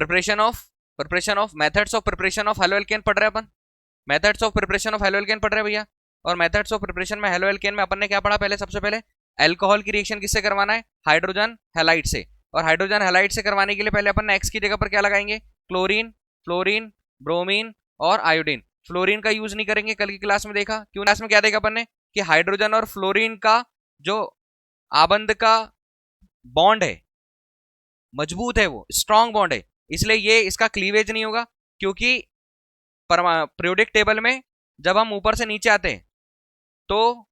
Preparation of methods of preparation of haloalkane पढ़ रहे हैं अपन, methods of preparation of haloalkane पढ़ रहे हैं भैया। और मेथड्स ऑफ प्रिपरेशन में हेलो एल्केन में अपन ने क्या पढ़ा पहले, सबसे पहले अल्कोहल की रिएक्शन किससे करवाना है, हाइड्रोजन हैलाइड से। और हाइड्रोजन हैलाइड से करवाने के लिए पहले अपन ने एक्स की जगह पर क्या लगाएंगे, क्लोरीन, फ्लोरीन, ब्रोमीन और आयोडीन। फ्लोरीन का यूज नहीं करेंगे, कल की क्लास में देखा, क्यों क्लास में क्या देखा अपन ने कि हाइड्रोजन और फ्लोरीन का जो आबंध का बॉन्ड है मजबूत है, वो स्ट्रॉन्ग बॉन्ड है, इसलिए ये इसका क्लीवेज नहीं होगा। क्योंकि पीरियोडिक टेबल में जब हम ऊपर से नीचे आते हैं तो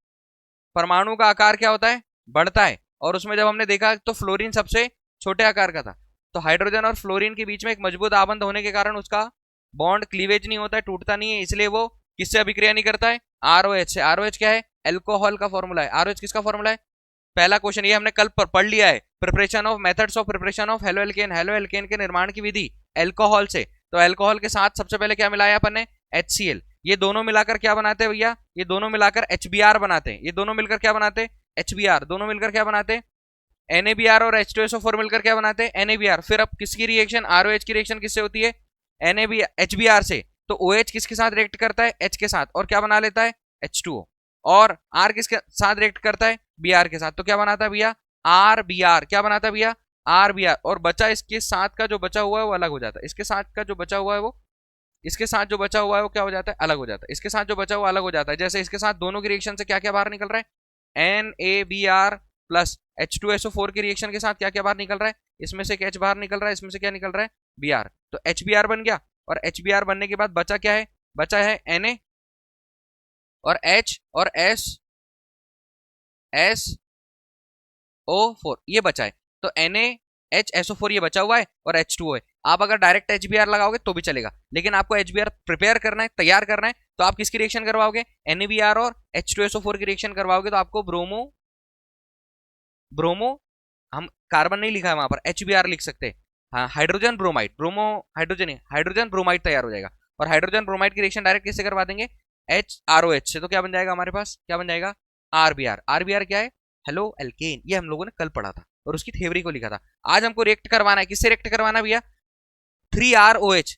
परमाणु का आकार क्या होता है, बढ़ता है। और उसमें जब हमने देखा तो फ्लोरीन सबसे छोटे आकार का था। तो हाइड्रोजन और फ्लोरीन के बीच में एक मजबूत आबंध होने के कारण उसका बॉन्ड क्लीवेज नहीं होता है, टूटता नहीं है, इसलिए वो किससे अभिक्रिया नहीं करता है, आरओएच से। आरओएच क्या है, एल्कोहल का फॉर्मूला है। आरओएच किसका फॉर्मूला है, पहला क्वेश्चन ये हमने कल पढ़ लिया है, preparation of methods of preparation of halo alkane, halo alkane के निर्माण की विधि एल्कोहल से। तो एल्कोहल के साथ सबसे पहले क्या मिलाया अपन ने, HCl। ये दोनों मिलाकर क्या बनाते हैं भैया, ये दोनों मिलाकर HBr बनाते हैं। ये दोनों मिलकर क्या बनाते हैं, HBr। दोनों मिलकर क्या बनाते हैं, NaBr। और H2SO4 मिलकर क्या बनाते हैं, NaBr। फिर अब किसकी रिएक्शन, ROH की रिएक्शन किससे होती है, HBr से। तो OH किसके साथ रिएक्ट करता है, H के साथ, और क्या बना लेता है, H2O। और R किसके साथ रिएक्ट करता है, Br के साथ, तो क्या बनाता है भैया, RBr। क्या बनाता है भैया, RBr। और बचा इसके साथ का जो बचा हुआ है वो अलग हो जाता है, इसके साथ का जो बचा हुआ है वो, इसके साथ जो बचा हुआ है वो क्या हो जाता है, अलग हो जाता है। इसके साथ जो बचा हुआ अलग हो जाता है। जैसे इसके साथ दोनों की रिएक्शन से क्या क्या बाहर निकल रहा है, NaBr प्लस H2SO4 की रिएक्शन के साथ क्या क्या बाहर निकल रहा है, इसमें से एक H बाहर निकल रहा है, इसमें से क्या निकल रहा है, Br। तो HBr बन गया। और HBr बनने के बाद बचा क्या है, बचा है Na और H और SO4 ये बचा है। तो NaHSO4 ये बचा हुआ है और H2O है। आप अगर डायरेक्ट HBr लगाओगे तो भी चलेगा, लेकिन आपको HBr प्रिपेयर करना है, तैयार करना है, तो आप किसकी रिएक्शन करवाओगे, NaBr और H2SO4 की रिएक्शन करवाओगे। तो आपको ब्रोमो हम कार्बन नहीं लिखा है वहां पर, HBr लिख सकते हैं, हाँ, हाइड्रोजन ब्रोमाइड, ब्रोमो हाइड्रोजन है, हाइड्रोजन ब्रोमाइड तैयार हो जाएगा। और हाइड्रोजन ब्रोमाइड की रिएक्शन डायरेक्ट किससे करवा देंगे, HROH से। तो क्या बन जाएगा हमारे पास, क्या बन जाएगा, RBr। RBr क्या है, हेलो एल्केन। ये हम लोगों ने कल पढ़ा था और उसकी थ्योरी को लिखा था। आज हमको रिएक्ट करवाना है, किससे रिएक्ट करवाना भैया, 3ROH,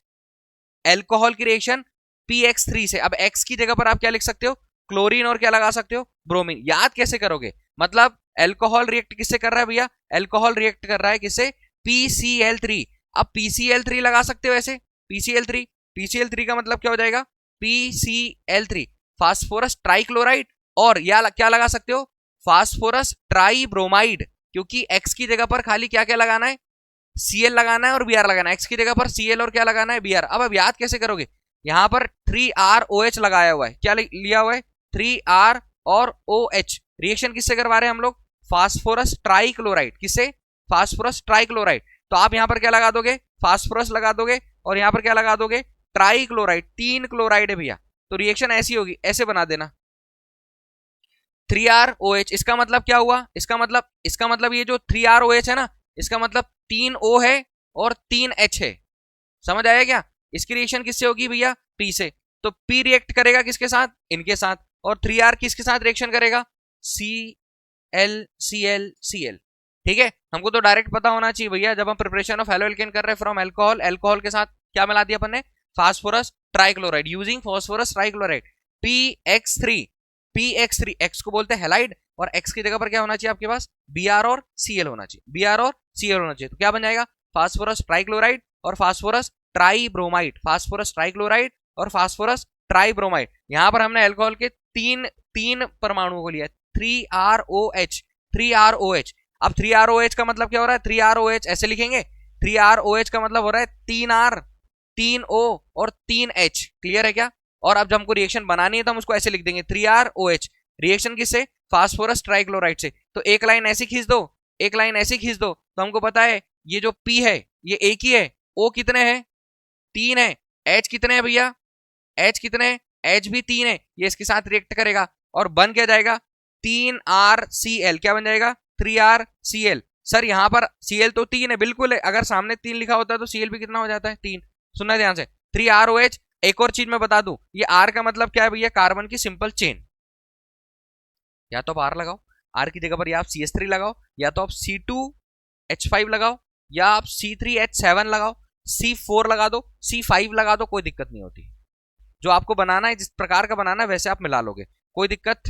एल्कोहल की रिएक्शन PX3 से। अब X की जगह पर आप क्या लिख सकते हो, क्लोरीन, और क्या लगा सकते हो, ब्रोमीन। याद कैसे करोगे, मतलब एल्कोहल रिएक्ट किससे कर रहा है भैया, एल्कोहल रिएक्ट कर रहा है किससे, PCl3। अब PCl3 लगा सकते हो ऐसे, PCl3 का मतलब क्या हो जाएगा, PCl3 फास्फोरस ट्राइक्लोराइड। और या क्या लगा सकते हो, फास्फोरस ट्राइब्रोमाइड, क्योंकि X की जगह पर खाली क्या क्या लगाना है, Cl लगाना है और Br लगाना है। X की जगह पर Cl और क्या लगाना है, Br। अब याद कैसे करोगे, यहां पर 3ROH लगाया हुआ है, क्या लिया हुआ है, 3R और OH। रिएक्शन किससे करवा रहे हैं हम लोग, फास्फोरस ट्राइक्लोराइड, किससे, फास्फोरस ट्राइक्लोराइड। तो आप यहां पर क्या लगा दोगे, फास्फोरस लगा दोगे, और यहां पर क्या लगा दोगे, ट्राइक्लोराइड। 3 क्लोराइड है भैया। तो रिएक्शन ऐसी होगी, ऐसे बना देना, 3ROH। इसका मतलब क्या हुआ, इसका मतलब ये जो 3ROH है ना, इसका मतलब 3 O है और 3 H है। समझ आया क्या, इसकी रिएक्शन किससे होगी भैया, P से। तो P रिएक्ट करेगा किसके साथ, इनके साथ। और 3R किसके साथ रिएक्शन करेगा, Cl। ठीक है, हमको तो डायरेक्ट पता होना चाहिए भैया, जब हम प्रिपरेशन ऑफ हेलो एल्केन कर रहे हैं फ्रॉम एल्कोहल, एल्कोहल के साथ क्या मिला दिया अपन ने, phosphorus trichloride, using phosphorus trichloride, PX3। X को बोलते हैं हैलाइड, और X की जगह पर क्या होना चाहिए आपके पास, Br और Cl होना चाहिए, Br और Cl होना चाहिए। तो क्या बन जाएगा, फास्फोरस ट्राइक्लोराइड और फास्फोरस ट्राइब्रोमाइड, फास्फोरस ट्राइक्लोराइड और फास्फोरस ट्राइब्रोमाइड। यहां पर हमने एल्कोहल के तीन परमाणुओं को लिया, 3ROH। अब 3ROH का मतलब क्या हो रहा है, 3ROH ऐसे लिखेंगे, 3ROH का मतलब हो रहा है 3R, 3O और 3H। क्लियर है क्या। और अब जब हमको रिएक्शन बनानी है तो हम उसको ऐसे लिख देंगे, 3ROH। रिएक्शन किससे, फास्फोरस ट्राइक्लोराइड से। तो एक लाइन ऐसी खींच दो, एक लाइन ऐसी खींच दो, तो हमको पता है ये जो P है ये एक ही है, O कितने हैं, 3 है, H कितने हैं भैया, H कितने हैं, H भी 3 है। ये इसके साथ रिएक्ट करेगा और बन क्या जाएगा, 3RCl। क्या बन जाएगा, 3RCl। सर यहाँ पर Cl तो 3 है, बिल्कुल है, अगर सामने 3 लिखा होता है तो Cl भी कितना हो जाता है, 3। सुनना ध्यान से, 3ROH। एक और चीज मैं बता दूं, ये R का मतलब क्या है भैया, कार्बन की सिंपल चेन। या तो आप R लगाओ, R की जगह पर या आप CH3 लगाओ, या तो आप C2H5 लगाओ, या आप C3H7 लगाओ। C4 लगा दो, C5 लगा दो, कोई दिक्कत नहीं होती। जो आपको बनाना है, जिस प्रकार का बनाना है वैसे आप मिला लोगे, कोई दिक्कत।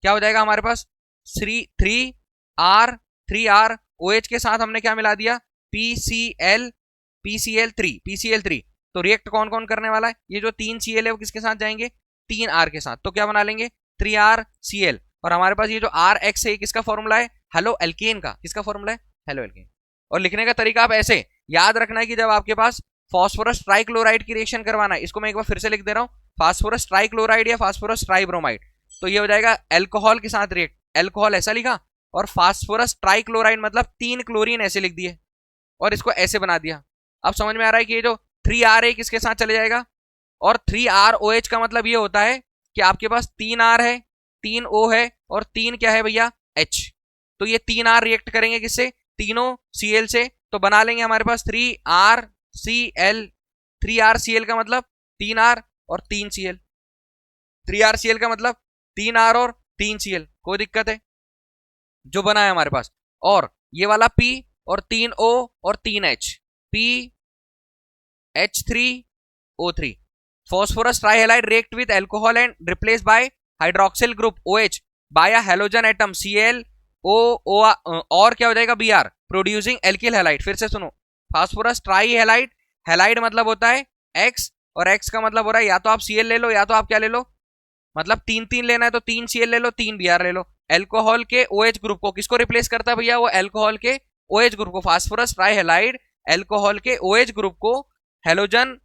क्या हो जाएगा हमारे पास 3R OH के साथ हमने क्या मिला दिया, PCl3। तो रिएक्ट कौन कौन करने वाला है, ये जो 3 Cl है वो किसके साथ जाएंगे, 3R के साथ। तो क्या बना लेंगे 3RCl। और हमारे पास ये जो RX है किसका फॉर्मूला है, हेलो एल्केन का। किसका फॉर्मूला है, हेलो एल्केन। और लिखने का तरीका आप ऐसे याद रखना है कि जब आपके पास फास्फोरस ट्राइक्लोराइड की रिएक्शन करवाना है, इसको मैं एक बार फिर से लिख दे रहा हूं, फास्फोरस ट्राइक्लोराइड या फास्फोरस ट्राइब्रोमाइड, तो ये हो जाएगा अल्कोहल के साथ रिएक्ट, अल्कोहल ऐसा लिखा, और फास्फोरस ट्राइक्लोराइड मतलब 3 क्लोरीन ऐसे लिख दिए और इसको ऐसे बना दिया। अब समझ में आ रहा है कि ये जो 3R है किसके साथ चले जाएगा, और 3ROH का मतलब ये होता है कि आपके पास 3R है, 3O है और 3 क्या है भैया, H। तो ये 3R रिएक्ट करेंगे किससे, तीनों Cl से, तो बना लेंगे हमारे पास 3RCl। 3RCl का मतलब 3R और 3Cl, 3RCl का मतलब 3R और 3Cl, कोई दिक्कत है, जो बना है हमारे पास। और ये वाला P और 3O और 3H, PH3O3। phosphorus trihaloide react with alcohol and replaced by hydroxyl group OH by a halogen atom ClO और क्या हो जाएगा Br, प्रोड्यूसिंग एल्किल हैलाइड। फिर से सुनो, फास्फोरस ट्राईहैलाइड, हैलाइड मतलब होता है X, और X का मतलब हो रहा है या तो आप Cl ले लो या तो आप क्या ले लो, मतलब 3 लेना है तो 3 Cl ले लो, 3 Br ले लो। एल्कोहल के OH ग्रुप को किसको रिप्लेस करता है भैया, वो एल्कोहल के OH ग्रुप को, फास्फोरस ट्राईहैलाइड एल्कोहल के OH ग्रुप को हेलोजन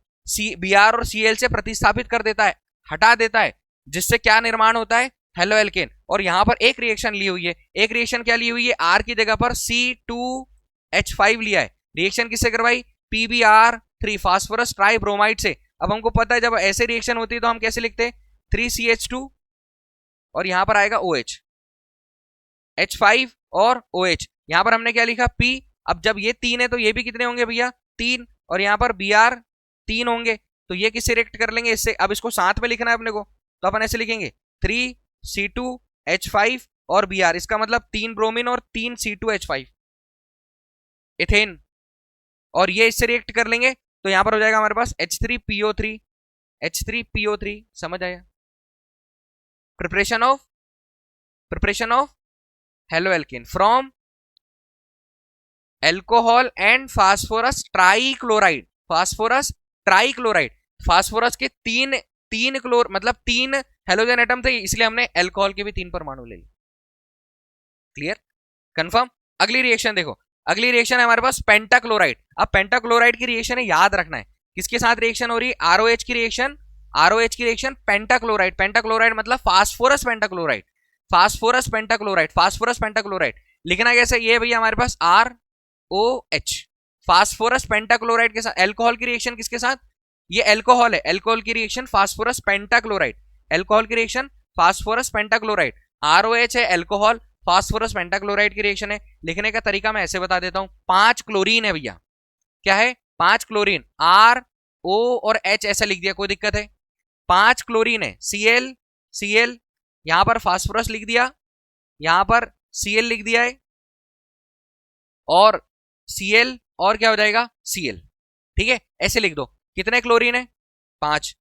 Br और Cl से प्रतिस्थापित कर देता है, हटा देता है, जिससे क्या निर्माण होता है, हेलो एल्केन। और यहां पर एक रिएक्शन ली हुई है, एक रिएक्शन क्या ली हुई है, R की जगह पर C2H5 लिया है। रिएक्शन किससे करवाई, PbR3 फास्फोरस ट्राइब्रोमाइड से। अब हमको पता है जब ऐसे रिएक्शन होती है तो हम कैसे लिखते हैं, 3CH2 और यहां पर आएगा OH, H5 और OH। यहां पर हमने क्या लिखा P। अब जब ये 3 है तो ये भी कितने होंगे भैया, 3, और यहां पर Br 3 होंगे, तो ये किससे रिएक्ट कर लेंगे, इससे। अब इसको साथ में लिखना है अपने को, तो अपन ऐसे लिखेंगे 3C2H5 और Br, इसका मतलब 3 ब्रोमीन और 3 C2H5 इथेन, और ये इससे रिएक्ट कर लेंगे तो यहां पर हो जाएगा हमारे पास H3PO3, H3PO3। समझ आया, preparation of haloalkane from alcohol and phosphorus trichloride, phosphorus trichloride, phosphorus के तीन क्लोर मतलब 3 हेलोजन एटम थे, इसलिए हमने अल्कोहल के भी 3 परमाणु ले लिए। Clear, confirm. अगली रिएक्शन देखो, अगली रिएक्शन है हमारे पास पेंटाक्लोराइड। अब पेंटाक्लोराइड की रिएक्शन है, याद रखना है किसके साथ रिएक्शन हो रही है, आरओएच की रिएक्शन, आरओएच की रिएक्शन पेंटाक्लोराइड, पेंटाक्लोराइड मतलब phosphorus pentachloride, phosphorus pentachloride, phosphorus pentachloride. लिखना कैसे, ये भैया हमारे पास ROH, फास्फोरस पेंटाक्लोराइड के साथ। एल्कोहल की रिएक्शन किसके साथ, ये एल्कोहल है, एल्कोहल की रिएक्शन फास्फोरस पेंटाक्लोराइड, एल्कोहल की रिएक्शन फास्फोरस पेंटाक्लोराइड, ROH है एल्कोहल, फास्फोरस पेंटाक्लोराइड की रिएक्शन है। लिखने का तरीका मैं ऐसे बता देता हूं, 5 क्लोरीन है भैया, क्या है 5 क्लोरीन, RO और H ऐसा लिख दिया, कोई दिक्कत है, 5 क्लोरीन है, Cl यहां पर फास्फोरस लिख दिया, यहां पर Cl लिख दिया है, और Cl और क्या हो जाएगा Cl, ठीक है, ऐसे लिख दो। कितने क्लोरीन है 5,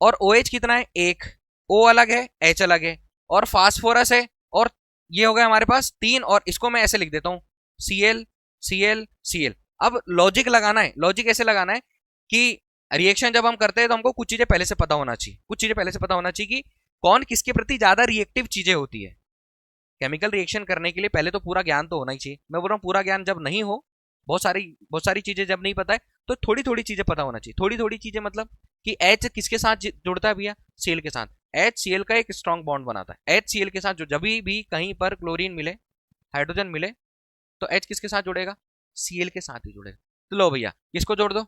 और OH कितना है 1, O अलग है H अलग है, और फास्फोरस है, और ये हो गया हमारे पास 3, और इसको मैं ऐसे लिख देता हूं Cl। अब लॉजिक लगाना है, लॉजिक ऐसे लगाना है कि रिएक्शन जब हम करते हैं तो हमको कुछ चीजें पहले से पता होना चाहिए, कुछ चीजें पहले से पता होना चाहिए कि कौन किसके प्रति ज्यादा रिएक्टिव चीजें होती है। केमिकल रिएक्शन करने के लिए पहले तो पूरा ज्ञान तो होना ही चाहिए। मैं बोल रहा हूँ पूरा ज्ञान जब नहीं हो, बहुत सारी चीजें जब नहीं पता है तो थोड़ी थोड़ी चीजें पता होना चाहिए। थोड़ी थोड़ी चीजें मतलब कि H किसके साथ जुड़ता है भैया, Cl के साथ। HCl का एक स्ट्रॉन्ग बॉन्ड बनाता है, HCl के साथ जो जब भी कहीं पर क्लोरीन मिले, हाइड्रोजन मिले, तो H किसके साथ जुड़ेगा, Cl के साथ ही जुड़ेगा। तो लो भैया किसको जोड़ दो,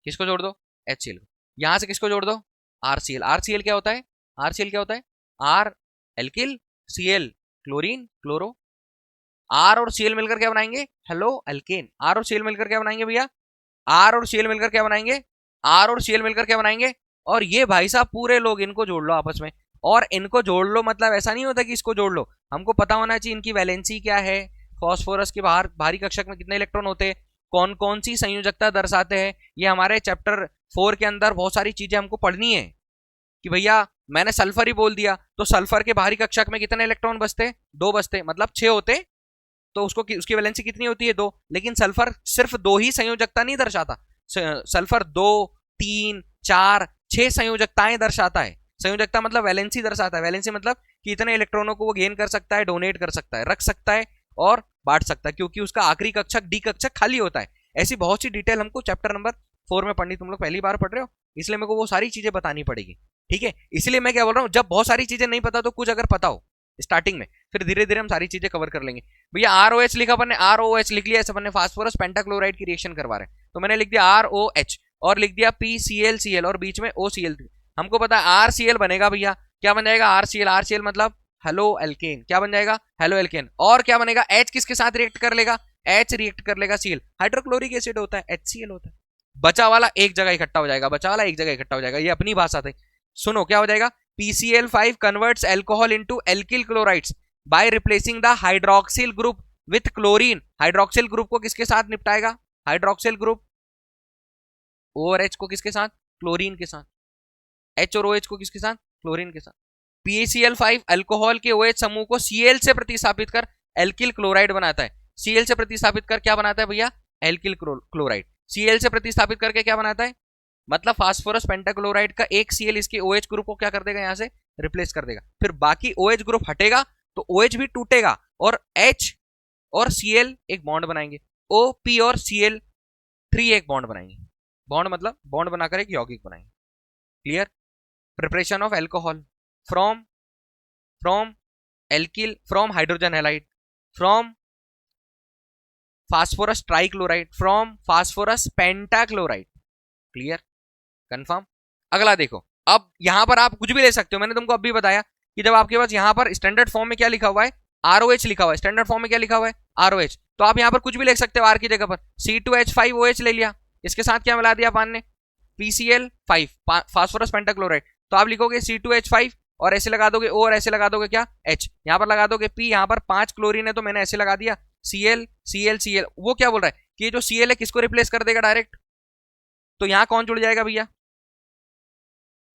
किसको जोड़ दो, HCl। यहां से किसको जोड़ दो, RCl। RCl क्या होता है, RCl क्या होता है, R alkyl, Cl chlorine chloro, R और Cl मिलकर क्या बनाएंगे, हेलो अल्केन। R और Cl मिलकर क्या बनाएंगे भैया, R और Cl मिलकर क्या बनाएंगे, R और Cl मिलकर क्या बनाएंगे। और ये भाई साहब पूरे लोग इनको जोड़ लो आपस में, और इनको जोड़ लो मतलब ऐसा नहीं होता कि इसको जोड़ लो, हमको पता होना चाहिए इनकी वैलेंसी क्या है, फास्फोरस के बाहर भारी कक्षक में कितने इलेक्ट्रॉन होते हैं, कौन कौन सी संयोजकता दर्शाते हैं। ये हमारे चैप्टर 4 के अंदर बहुत सारी चीजें हमको पढ़नी है कि भैया मैंने सल्फर ही बोल दिया तो सल्फर के बाहरी कक्षक में कितने इलेक्ट्रॉन बचते, 2 बचते, मतलब 6 होते, तो उसकी वैलेंसी कितनी होती है, 2। लेकिन सल्फर सिर्फ 2 ही संयोजकता नहीं दर्शाता, सल्फर 2, 3, 4, 6 संयोजकताएं दर्शाता है। संयोजकता मतलब वैलेंसी दर्शाता है। वैलेंसी मतलब कि इतने इलेक्ट्रॉनों को वो गेन कर सकता है, डोनेट कर सकता है, रख सकता है और बांट सकता है, क्योंकि उसका आखिरी कक्षक डी कक्षक खाली होता है। ऐसी बहुत सी डिटेल हमको चैप्टर नंबर 4 में पढ़नी, तुम लोग पहली बार पढ़ रहे हो इसलिए मेरे को वो सारी चीजें बतानी पड़ेगी, ठीक है। इसलिए मैं क्या बोल रहा हूँ, जब बहुत सारी चीजें नहीं पता तो कुछ अगर पता हो स्टार्टिंग में, फिर धीरे धीरे हम सारी चीजें कवर कर लेंगे। भैया ROH लिखा, अपन ने ROH लिख लिया, ऐसे अपन ने फास्फोरस पेंटाक्लोराइड की रिएक्शन करवा रहे हैं, तो मैंने लिख दिया ROH और लिख दिया PClCl और बीच में OCl3। हमको पता है RCl बनेगा भैया, क्या बन जाएगा RCl, RCl मतलब हेलो एल्केन, क्या बन जाएगा हेलो एल्केन। और क्या बनेगा, H किसके साथ रिएक्ट कर लेगा, H रिएक्ट कर लेगा Cl, हाइड्रोक्लोरिक एसिड होता है HCl होता है। बचा वाला एक जगह इकट्ठा हो जाएगा, बचा वाला एक जगह इकट्ठा हो जाएगा, ये अपनी भाषा थी। सुनो क्या हो जाएगा, PCl5 converts alcohol into alkyl chlorides by replacing the hydroxyl group with chlorine. Hydroxyl group को किसके साथ निपटाएगा, हाइड्रोक्सिल ग्रुप O और H को किसके साथ, क्लोरीन के साथ, H और OH को किसके साथ, क्लोरीन के साथ। PaCl5 अल्कोहल के OH समूह को Cl से प्रतिस्थापित कर एल्किल क्लोराइड बनाता है। Cl से प्रतिस्थापित कर क्या बनाता है भैया, एल्किल क्लोराइड। Cl से प्रतिस्थापित करके क्या बनाता है, मतलब फास्फोरस पेंटाक्लोराइड का एक Cl इसके OH ग्रुप को क्या कर देगा, यहां से रिप्लेस कर देगा। फिर बाकी OH ग्रुप हटेगा तो OH भी टूटेगा और H और Cl एक बॉन्ड बनाएंगे, O, P और Cl3 एक बॉन्ड बनाएंगे। बॉन्ड मतलब बॉन्ड बनाकर एक यौगिक बनाएंगे। Clear. Preparation of alcohol from alkyl, from hydrogen halide, from phosphorus trichloride, from phosphorus pentachloride. Clear, confirm. अगला देखो, अब यहां पर आप कुछ भी ले सकते हो, मैंने तुमको अभी बताया कि जब आपके पास यहां पर स्टैंडर्ड फॉर्म में क्या लिखा हुआ है, ROH लिखा हुआ है, स्टैंडर्ड फॉर्म में क्या लिखा हुआ है ROH, तो आप यहां पर कुछ भी लिख सकते हो R की जगह पर। C2H5OH ले लिया, इसके साथ क्या मिला दिया पान ने, PCl5 फास्फोरस पेंटाक्लोराइड, तो आप लिखोगे C2H5 और ऐसे लगा दोगे O और ऐसे लगा दोगे क्या H, यहां पर लगा दोगे P, यहां पर 5 क्लोरीन है तो मैंने ऐसे लगा दिया Cl। वो क्या बोल रहा है कि जो Cl है किसको रिप्लेस कर देगा डायरेक्ट, तो यहां कौन जुड़ जाएगा भैया,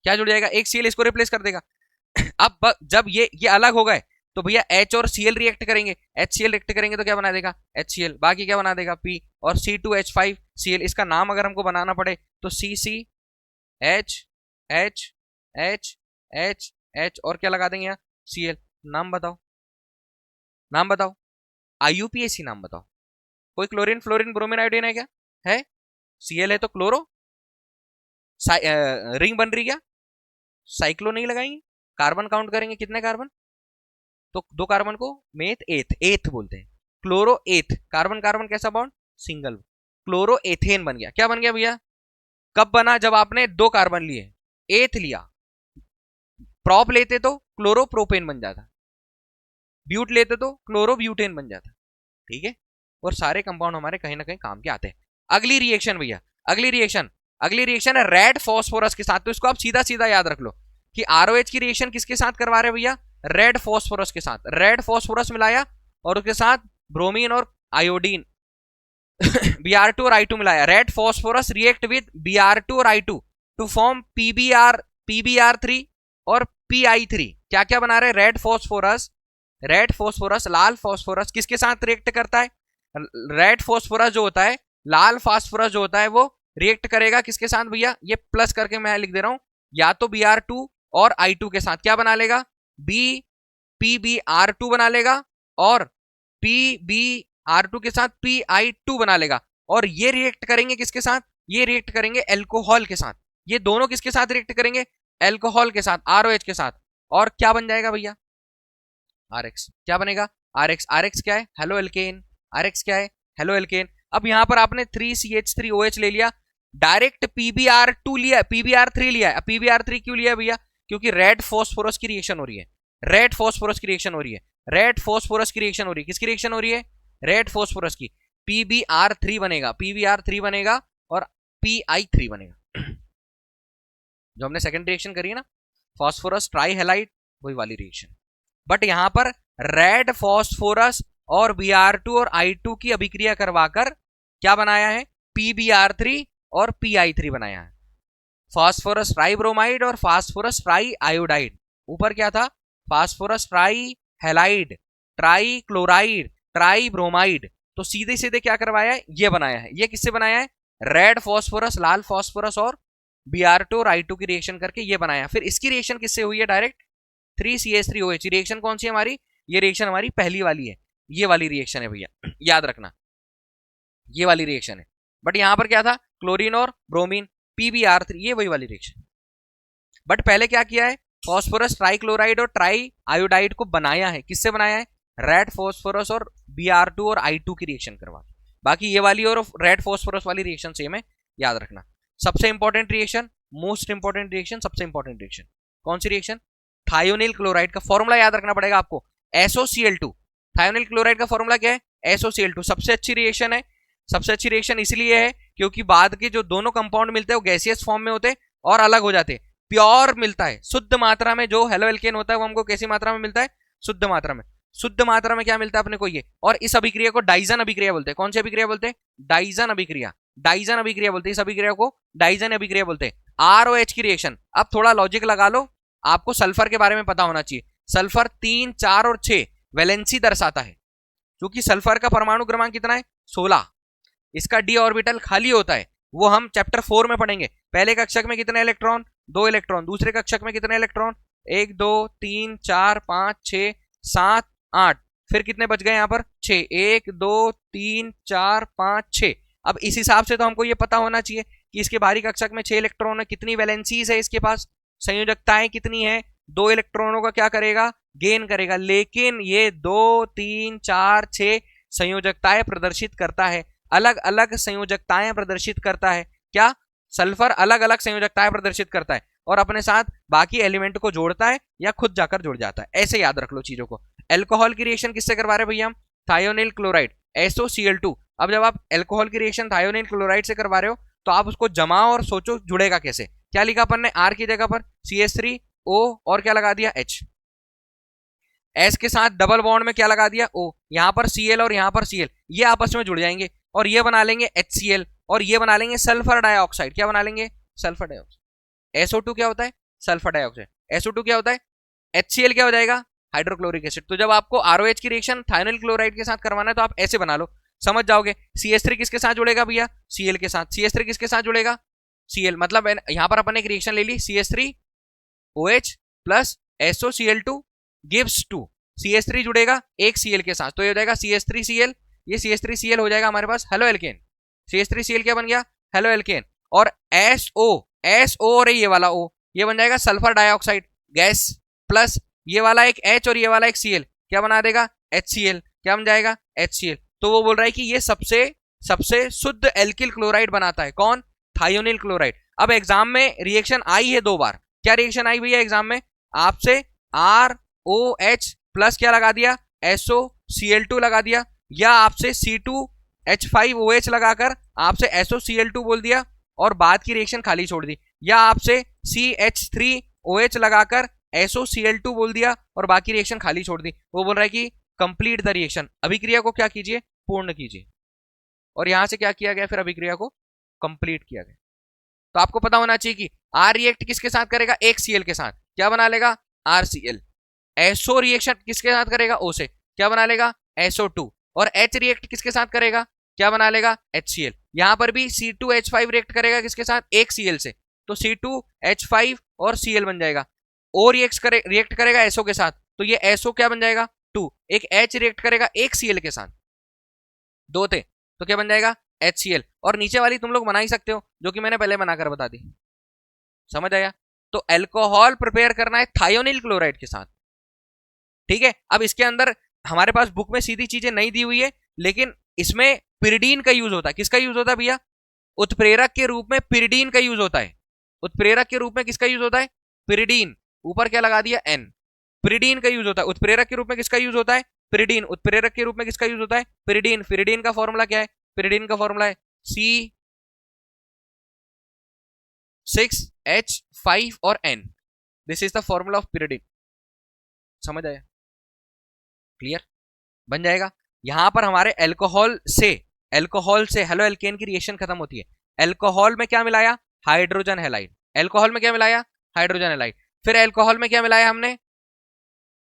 क्या जुड़ जाएगा, एक Cl इसको रिप्लेस कर देगा। अब जब ये अलग हो गए तो भैया H और Cl रिएक्ट करेंगे, HCl रिएक्ट करेंगे तो क्या बना देगा HCl, बाकी क्या बना देगा P और C2H5Cl। इसका नाम अगर हमको बनाना पड़े तो CCHHHH और क्या लगा देंगे यहाँ Cl। नाम बताओ, नाम बताओ, IUPAC नाम बताओ। कोई क्लोरीन फ्लोरीन ब्रोमीन आयोडीन है क्या, है, Cl है तो क्लोरो, रिंग बन रही क्या, साइक्लो नहीं लगाएंगे, कार्बन काउंट करेंगे कितने कार्बन, तो 2 कार्बन को मेथ एथ बोलते हैं, क्लोरो एथ, कार्बन कार्बन कैसा बॉन्ड, सिंगल, क्लोरो एथेन बन गया। क्या बन गया भैया, कब बना, जब आपने 2 कार्बन लिए, एथ लिया, प्रॉप लेते तो क्लोरो प्रोपेन बन जाता, ब्यूट लेते तो क्लोरो ब्यूटेन बन जाता, ठीक है। और सारे कंपाउंड हमारे कहीं ना कहीं काम के आते हैं। अगली रिएक्शन भैया, अगली रिएक्शन है रेड फास्फोरस के साथ, तो इसको आप सीधा सीधा याद रख लो कि ROH की रिएक्शन किसके साथ करवा रहे हैं भैया, रेड फास्फोरस के साथ। रेड फास्फोरस मिलाया और उसके साथ ब्रोमीन और आयोडीन Br2 और I2 मिलाया, red phosphorus react with Br2 और I2 टू फॉर्म PBr3 और PI3। क्या क्या बना रहे, रेड फास्फोरस लाल फास्फोरस किसके साथ रिएक्ट करता है, रेड फास्फोरस जो होता है, लाल फास्फोरस जो होता है वो रिएक्ट करेगा किसके साथ भैया, ये प्लस करके मैं लिख दे रहा हूं, या तो Br2 और I2 के साथ क्या बना लेगा, PBr2 बना लेगा और PBr2 के साथ PI2 बना लेगा। और ये रिएक्ट करेंगे किसके साथ, ये रिएक्ट करेंगे एल्कोहल के साथ, ये दोनों किसके साथ रिएक्ट करेंगे, एल्कोहल के साथ, ROH के साथ। और क्या बन जाएगा भैया RX, क्या बनेगा RX क्या है, हेलो एल्केन, RX क्या है, हेलो एल्केन। अब यहां पर आपने 3CH3OH ले लिया, डायरेक्ट PBr2 लिया, PBr3 लिया है। PBr3 क्यों लिया भैया, क्योंकि रेड फास्फोरस की रिएक्शन हो रही है, रेड फास्फोरस की रिएक्शन हो रही है, रेड फास्फोरस की रिएक्शन हो रही है, किसकी रिएक्शन हो रही है, रेड फास्फोरस की। PBr3 बनेगा, PBr3 बनेगा और PI3 बनेगा। जो हमने सेकंड रिएक्शन करी है ना, फास्फोरस ट्राइहैलाइड, वही वाली रिएक्शन। बट यहां पर रेड फास्फोरस और Br2 और I2 की अभिक्रिया करवाकर क्या बनाया है, PbR3 और PI3 बनाया है, फास्फोरस ट्राइब्रोमाइड और फास्फोरस ट्राई आयोडाइड। ऊपर क्या था, phosphorus try halide, try chloride, try bromide. तो सीधे सीधे क्या करवाया है, ये बनाया है। ये किससे बनाया है, रेड फास्फोरस, लाल फास्फोरस और Br2 और I2 की रिएक्शन करके ये बनाया। फिर इसकी रिएक्शन किससे हुई है, डायरेक्ट 3CH3OH। रिएक्शन कौन सी है हमारी, ये रिएक्शन हमारी पहली वाली है, ये वाली रिएक्शन है भैया, याद रखना ये वाली रिएक्शन है। बट यहां पर क्या था, क्लोरीन और ब्रोमीन, PbR3, ये वही वाली रिएक्शन। बट पहले क्या किया है, फास्फोरस ट्राइक्लोराइड और ट्राई आयोडाइड को बनाया है। किससे बनाया है, रेड फास्फोरस और Br2 और I2 की रिएक्शन करवा। बाकी ये वाली और रेड फास्फोरस वाली रिएक्शन सेम है, याद रखना। सबसे important reaction, most important reaction, सबसे इंपॉर्टेंट रिएक्शन कौन सी रिएक्शन, थायोनिल क्लोराइड का फॉर्मूला याद रखना पड़ेगा आपको, SOCl2। थायोनिल क्लोराइड का फॉर्मूला क्या है, SOCl2। सबसे अच्छी रिएक्शन है, सबसे अच्छी रिएक्शन इसलिए है क्योंकि बाद के जो दोनों कंपाउंड मिलते हैं वो गैसियस फॉर्म में होते हैं और अलग हो जाते हैं। प्योर मिलता है, शुद्ध मात्रा में जो हेलो एल्केन होता है वो हमको कैसी मात्रा में मिलता है, शुद्ध मात्रा में। शुद्ध मात्रा में क्या मिलता है अपने को, ये। और इस अभिक्रिया को डाइजन अभिक्रिया बोलते हैं। कौन सी अभिक्रिया बोलते हैं, डाइजन अभिक्रिया, डाइजन अभिक्रिया बोलते हैं। इस अभिक्रिया को डाइजन अभिक्रिया बोलते हैं। ROH की रिएक्शन, अब थोड़ा लॉजिक लगा लो, आपको सल्फर के बारे में पता होना चाहिए। सल्फर 3, 4 और 6 वैलेंसी दर्शाता है, क्योंकि सल्फर का परमाणु क्रमांक कितना है, 16। इसका d ऑर्बिटल खाली होता है, वो हम चैप्टर 4 में पढ़ेंगे। पहले कक्षक में कितने इलेक्ट्रॉन, 2 इलेक्ट्रॉन। दूसरे कक्षक में कितने इलेक्ट्रॉन, 1 2 3 4 5 6 7 8। फिर कितने बच गए यहाँ पर, 6। 1 2 3 4 5 6। अब इस हिसाब से तो हमको ये पता होना चाहिए कि इसके बाहरी कक्षक में 6 इलेक्ट्रॉन है, कितनी वैलेंसीज है इसके पास, संयोजकताएं कितनी है, 2 इलेक्ट्रॉनों का क्या करेगा, गेन करेगा। लेकिन ये 2 3 4 6 संयोजकताएं प्रदर्शित करता है, अलग अलग संयोजकताएं प्रदर्शित करता है। क्या, सल्फर अलग अलग संयोजकताएं प्रदर्शित करता है और अपने साथ बाकी एलिमेंट को जोड़ता है या खुद जाकर जुड़ जाता है। ऐसे याद रख लो चीजों को। एल्कोहल की रिएक्शन किससे करवा रहे हैं भैया हम, थायोनिल क्लोराइड, SOCl2। अब जब आप एल्कोहल की रिएक्शन थायोनिल क्लोराइड से करवा रहे हो तो आप उसको जमाओ और सोचो जुड़ेगा कैसे। क्या लिखा अपन ने, R की जगह पर CH3O और क्या लगा दिया, H। S के साथ डबल बॉन्ड में क्या लगा दिया, O। यहां पर Cl और यहां पर Cl, ये आपस में जुड़ जाएंगे और ये बना लेंगे HCl और ये बना लेंगे सल्फर डाइऑक्साइड। क्या बना लेंगे, सल्फर डाइऑक्साइड। SO2 क्या होता है, सल्फर डाइऑक्साइड। SO2 क्या होता है, HCl क्या हो जाएगा, हाइड्रोक्लोरिक एसिड। तो जब आपको ROH की रिएक्शन थायोनिल क्लोराइड के साथ करवाना है तो आप ऐसे बना लो, समझ जाओगे। CH3 किसके साथ जुड़ेगा भैया, Cl के साथ। CH3 किसके साथ जुड़ेगा, Cl। मतलब यहां पर अपन एक रिएक्शन ले ली, CH3OH plus SOCl2 gives 2। CH3 जुड़ेगा एक Cl के साथ, तो ये हो जाएगा CH3Cl। ये CH3Cl हो जाएगा हमारे पास हेलो एल्केन। CH3Cl क्या बन गया, हेलो एल्केन। और SO और ये वाला O, ये बन जाएगा सल्फर डाइऑक्साइड गैस, प्लस ये वाला एक H और ये वाला एक Cl, क्या बना देगा, HCl। क्या बन जाएगा, HCl। तो वो बोल रहा है कि ये सबसे शुद्ध एल्किल क्लोराइड बनाता है, कौन, थायोनिल क्लोराइड। अब एग्जाम में रिएक्शन आई है 2 बार। क्या रिएक्शन आई भैया एग्जाम में, आपसे ROH प्लस क्या लगा दिया, SOCl2 लगा दिया, या आपसे C2H5OH लगाकर आपसे SOCl2 बोल दिया और बाद की रिएक्शन खाली छोड़ दी, या आपसे CH3OH लगाकर SOCl2 बोल दिया और बाकी रिएक्शन खाली छोड़ दी। वो बोल रहा है कि कंप्लीट द रिएक्शन, अभिक्रिया को क्या कीजिए, पूर्ण कीजिए। और यहां से क्या किया गया, फिर अभिक्रिया को कंप्लीट किया गया। तो आपको पता होना चाहिए कि R रिएक्ट किसके साथ करेगा, एक Cl के साथ, क्या बना लेगा, RCl। SO रिएक्शन किसके साथ करेगा, O से, क्या बना लेगा, SO2। और H रिएक्ट किसके साथ करेगा, क्या बना लेगा, HCl। यहां पर भी C2H5 रिएक्ट करेगा किसके साथ, एक Cl से, तो C2H5 और Cl बन जाएगा। O रिएक्ट करेगा SO के साथ, तो ये SO क्या बन जाएगा, 2। एक H रिएक्ट करेगा एक Cl के साथ, 2 थे, तो क्या बन जाएगा, HCl। और नीचे वाली तुम लोग बना ही सकते हो, जो कि मैंने पहले बनाकर बता दी, समझ आया। तो एल्कोहल प्रिपेयर करना है थायोनिल क्लोराइड के साथ, ठीक है। अब इसके अंदर हमारे पास बुक में सीधी चीजें नहीं दी हुई है, लेकिन इसमें पिरिडीन का यूज होता है। किसका यूज होता है भैया, उत्प्रेरक के रूप में पिरिडीन का यूज होता है। उत्प्रेरक के रूप में किसका यूज होता है, पिरिडीन। ऊपर क्या लगा दिया, N। पिरिडीन का यूज होता है। उत्प्रेरक के रूप में किसका यूज होता है, पिरिडीन। उत्प्रेरक के रूप में किसका यूज होता है, पिरिडीन। पिरिडीन का फॉर्मूला क्या है, पिरिडीन का फॉर्मूला है C6H5 और N। This is the formula of pyridine. समझ आया, क्लियर, बन जाएगा। यहां पर हमारे एल्कोहल से एल्कोहल से हेलो एल्केन की रिएक्शन खत्म होती है। एल्कोहल में क्या मिलाया? Hydrogen halide. एल्कोहल में क्या मिलाया? Hydrogen halide. फिर एल्कोहल में क्या मिलाया हमने?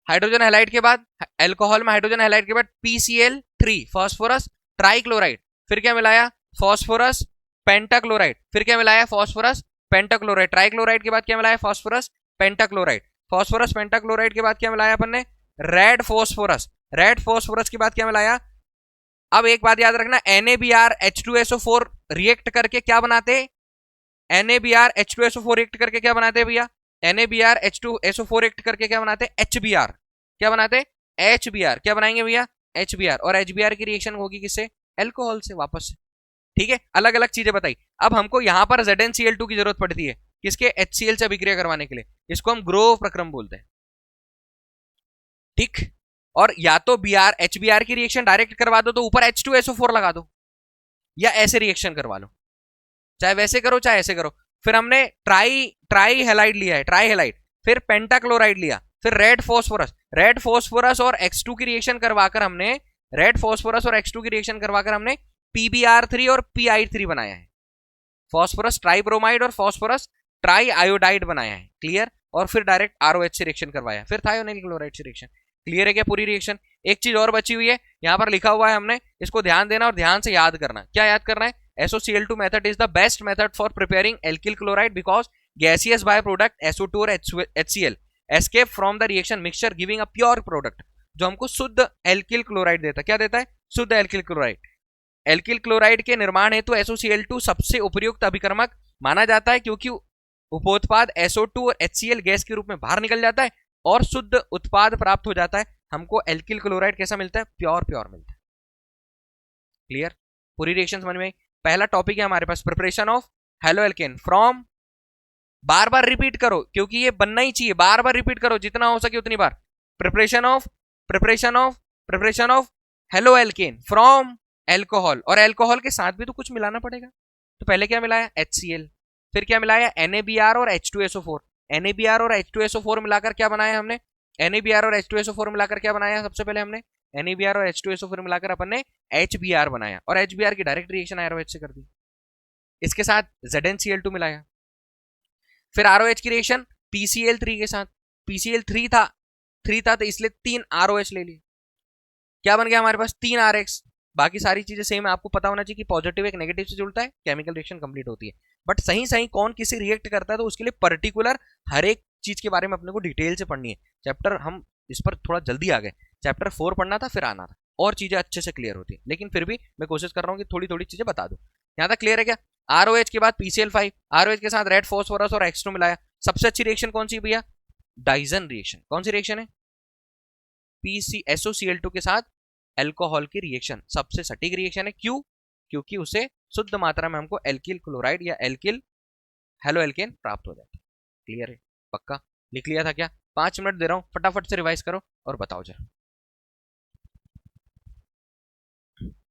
हाइड्रोजन हैलाइड के बाद, एल्कोहल में हाइड्रोजन हैलाइड के बाद PCl3 फास्फोरस ट्राइक्लोराइड। फिर क्या मिलाया? Phosphorus pentachloride. फिर क्या मिलाया? Phosphorus pentachloride. ट्राइक्लोराइड के बाद क्या मिलाया? Phosphorus pentachloride. फास्फोरस पेंटाक्लोराइड के बाद क्या मिलाया अपन ने? Red phosphorus. रेड फास्फोरस के बाद क्या मिलाया? अब एक बात याद रखना, NaBrH2SO4 रिएक्ट करके क्या बनाते? NaBrH2SO4 रिएक्ट करके क्या बनाते भैया? NaBrH2SO4 रिएक्ट करके क्या बनाते? HBr। क्या बनाते? HBr। क्या बनाएंगे भैया? HBr। और HBr की रिएक्शन होगी किससे? एल्कोहल से वापस से। ठीक है, अलग अलग चीजें बताई। अब हमको यहां पर ZnCl2 की जरूरत पड़ती है, किसके? HCl से अभिक्रिया करवाने के लिए। इसको हम ग्रोव प्रक्रम बोलते हैं। ठीक, और या तो HBr की रिएक्शन डायरेक्ट करवा दो तो ऊपर H2SO4 लगा दो, या ऐसे रिएक्शन करवा लो, चाहे वैसे करो चाहे ऐसे करो। फिर हमने ट्राई हैलाइड लिया है, ट्राई हैलाइड। फिर पेंटाक्लोराइड लिया। फिर रेड फास्फोरस और X2 की रिएक्शन करवाकर हमने PBr3 और PI3 बनाया है। फास्फोरस ट्राइब्रोमाइड और फास्फोरस ट्राई आयोडाइड बनाया है। क्लियर? और फिर डायरेक्ट ROH से रिएक्शन करवाया, फिर थायोनिल क्लोराइड से रिएक्शन। क्लियर है क्या पूरी रिएक्शन? एक चीज और बची हुई है, यहां पर लिखा हुआ है हमने, इसको ध्यान देना और ध्यान से याद करना। क्या याद करना है? SOCl2 method is the best method for preparing alkyl chloride because gaseous by product SO2 और HCl escape from the reaction mixture giving a pure product, जो हमको शुद्ध एल्किल क्लोराइड देता है। क्या देता है? शुद्ध एल्किल क्लोराइड। एल्किल क्लोराइड के निर्माण हेतु SOCl2 सबसे उपयुक्त अभिकर्मक माना जाता है, क्योंकि उपोत्पाद SO2 और HCl गैस के रूप में बाहर निकल जाता है और शुद्ध उत्पाद प्राप्त हो जाता है। हमको एल्किल क्लोराइड कैसा मिलता है? प्योर मिलता है। क्लियर? पूरी रिएक्शन समझ में आई? पहला टॉपिक है हमारे पास preparation of haloalkane from, बार बार रिपीट करो क्योंकि ये बनना ही चाहिए, बार बार रिपीट करो जितना हो सके उतनी बार। Preparation of haloalkane from alcohol, और एल्कोहल के साथ भी तो कुछ मिलाना पड़ेगा। तो पहले क्या मिलाया? HCl। फिर क्या मिलाया? NaBr और H2SO4। NaBr और H2SO4 मिलाकर क्या बनाया हमने? NaBr और H2SO4 मिलाकर क्या बनाया? सबसे पहले हमने NaBr और H2SO4 मिलाकर अपन ने HBr बनाया, और HBr की डायरेक्ट रिएक्शन ROH से कर दी। इसके साथ ZnCl2 मिलाया। फिर ROH की रिएक्शन PCl3 के साथ, PCl3 था तो इसलिए 3 ROH ले लिए। क्या बन गया हमारे पास? 3 RX। बाकी सारी चीजें सेम है, आपको पता होना चाहिए कि पॉजिटिव एक नेगेटिव से जुड़ता है, केमिकल रिएक्शन कंप्लीट होती है। बट सही कौन किसी रिएक्ट करता है तो उसके लिए पर्टिकुलर हर एक चीज के बारे में अपने को डिटेल से पढ़नी है। चैप्टर हम इस पर थोड़ा जल्दी आ गए, चैप्टर 4 पढ़ना था फिर आना था, और चीजें अच्छे से क्लियर होती है। लेकिन फिर भी मैं कोशिश कर रहा हूँ कि थोड़ी थोड़ी चीजें बता दूं। यहाँ तक क्लियर है क्या? ROH के बाद PCl5, ROH के साथ रेड फास्फोरस और X2 मिलाया। सबसे अच्छी रिएक्शन कौन सी भैया? डाइजन रिएक्शन। कौन सी रिएक्शन है? SOCl2 के साथ एल्कोहल की रिएक्शन सबसे सटीक रिएक्शन है। क्यों? क्योंकि उसे शुद्ध मात्रा में हमको एल्किल क्लोराइड या एल्किल हेलो एल्केन प्राप्त हो जाता है। क्लियर है? पक्का लिख लिया था क्या? 5 मिनट दे रहा हूं, फटाफट से रिवाइज करो और बताओ जरा।